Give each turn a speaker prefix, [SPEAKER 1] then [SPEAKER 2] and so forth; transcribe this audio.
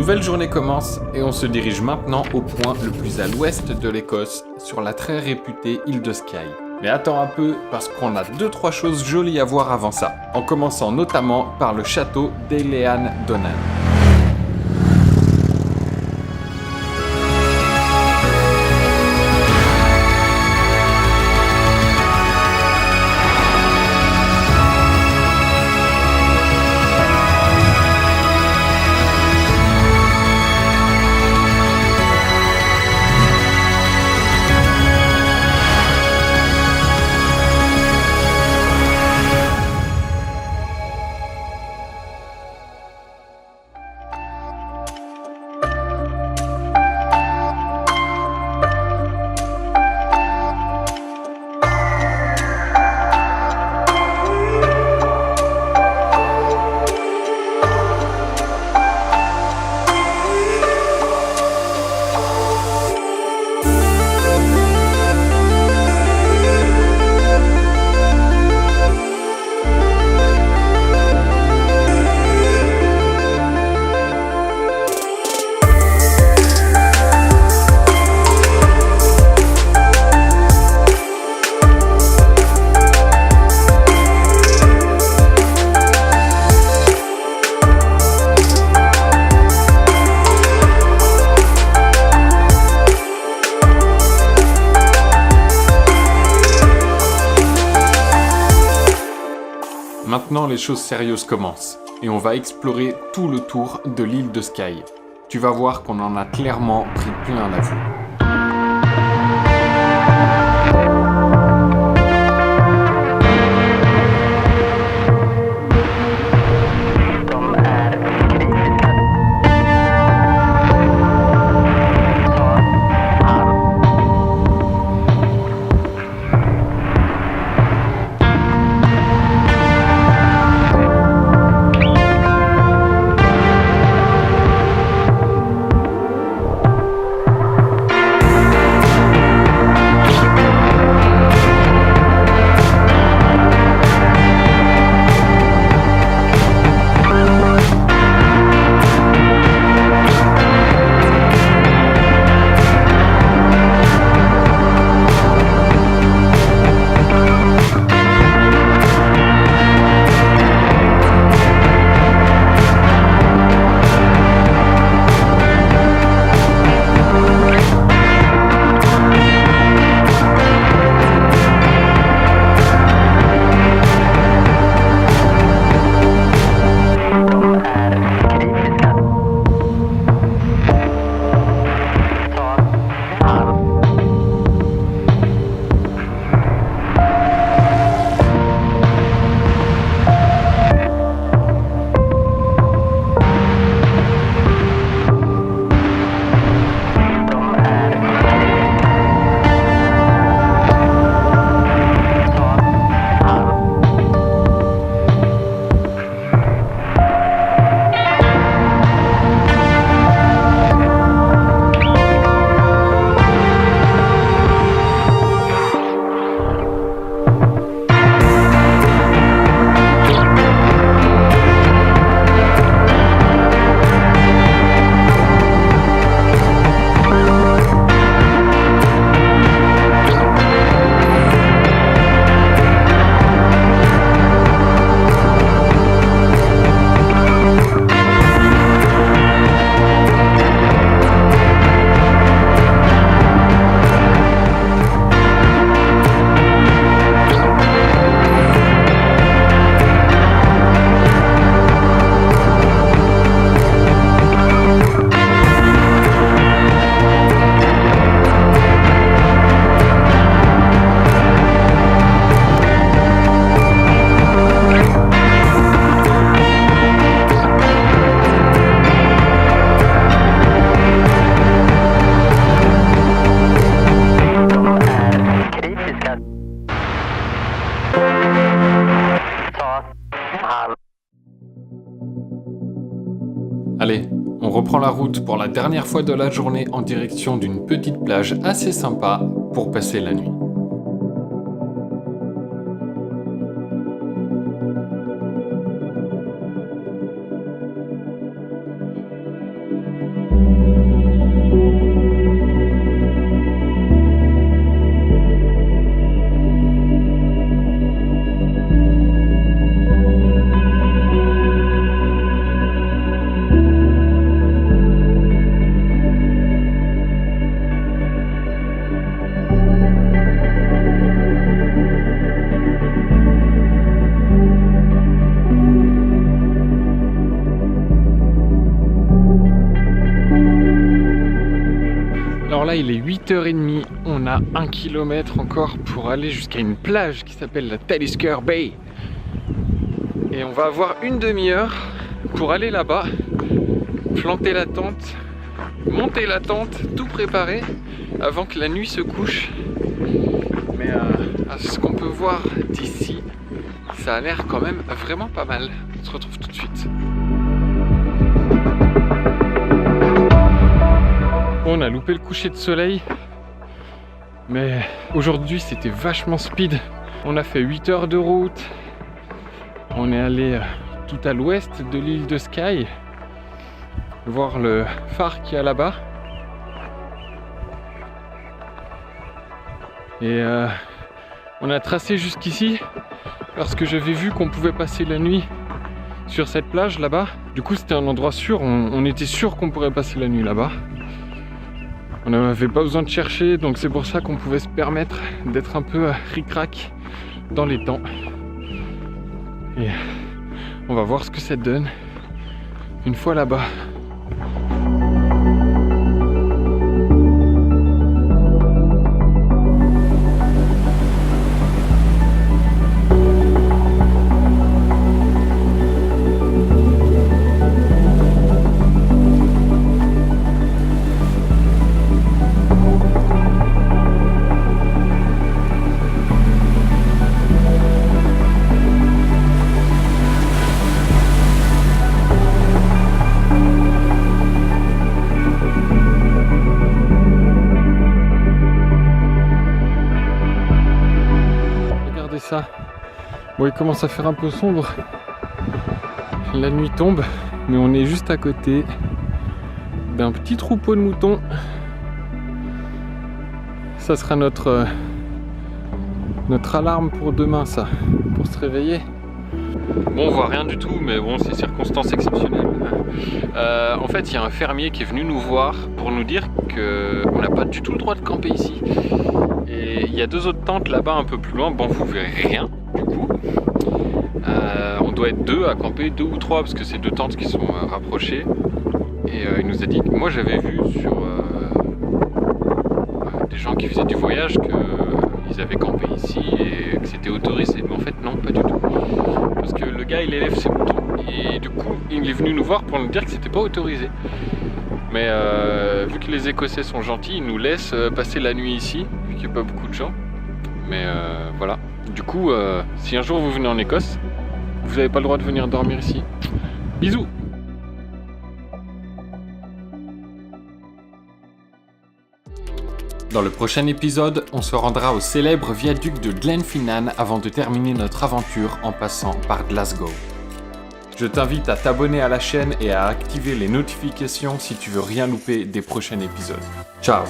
[SPEAKER 1] nouvelle journée commence et on se dirige maintenant au point le plus à l'ouest de l'Écosse, sur la très réputée île de Skye. Mais attends un peu, parce qu'on a 2-3 choses jolies à voir avant ça, en commençant notamment par le château d'Eilean Donan. Maintenant, les choses sérieuses commencent, et on va explorer tout le tour de l'île de Skye. Tu vas voir qu'on en a clairement pris plein la vue. Allez, on reprend la route pour la dernière fois de la journée en direction d'une petite plage assez sympa pour passer la nuit. là, il est 8h30. On a 1 km encore pour aller jusqu'à une plage qui s'appelle la Talisker Bay. Et on va avoir une demi-heure pour aller là-bas, planter la tente, monter la tente, tout préparer avant que la nuit se couche. Mais à ce qu'on peut voir d'ici, ça a l'air quand même vraiment pas mal. On se retrouve tout de suite. On a loupé le coucher de soleil, mais aujourd'hui c'était vachement speed. On a fait 8 heures de route. On est allé tout à l'ouest de l'île de Skye, voir le phare qu'il y a là-bas. Et on a tracé jusqu'ici parce que j'avais vu qu'on pouvait passer la nuit sur cette plage là-bas. Du coup c'était un endroit sûr, on était sûr qu'on pourrait passer la nuit là-bas. On n'avait pas besoin de chercher, donc c'est pour ça qu'on pouvait se permettre d'être un peu ric-rac dans les temps. Et on va voir ce que ça donne une fois là-bas. Ça. Bon, il commence à faire un peu sombre. La nuit tombe, mais on est juste à côté d'un petit troupeau de moutons. Ça sera notre alarme pour demain, ça, pour se réveiller. Bon, on voit rien du tout, mais bon, c'est circonstance exceptionnelle. En fait, il y a un fermier qui est venu nous voir pour nous dire qu'on n'a pas du tout le droit de camper ici. Et il y a 2 autres tentes là-bas un peu plus loin. Bon, vous verrez rien du coup. On doit être 2 à camper, 2 ou 3 parce que c'est 2 tentes qui sont rapprochées. Et il nous a dit, moi j'avais vu sur des gens qui faisaient du voyage qu'ils avaient campé ici et que c'était autorisé. Mais en fait non, pas du tout. Parce que le gars il élève ses moutons et du coup il est venu nous voir pour nous dire que c'était pas autorisé. Mais vu que les Écossais sont gentils, ils nous laissent passer la nuit ici, vu qu'il n'y a pas beaucoup de gens. Mais voilà. Du coup, si un jour vous venez en Écosse, vous n'avez pas le droit de venir dormir ici. Bisous! Dans le prochain épisode, on se rendra au célèbre viaduc de Glenfinnan avant de terminer notre aventure en passant par Glasgow. Je t'invite à t'abonner à la chaîne et à activer les notifications si tu veux rien louper des prochains épisodes. Ciao!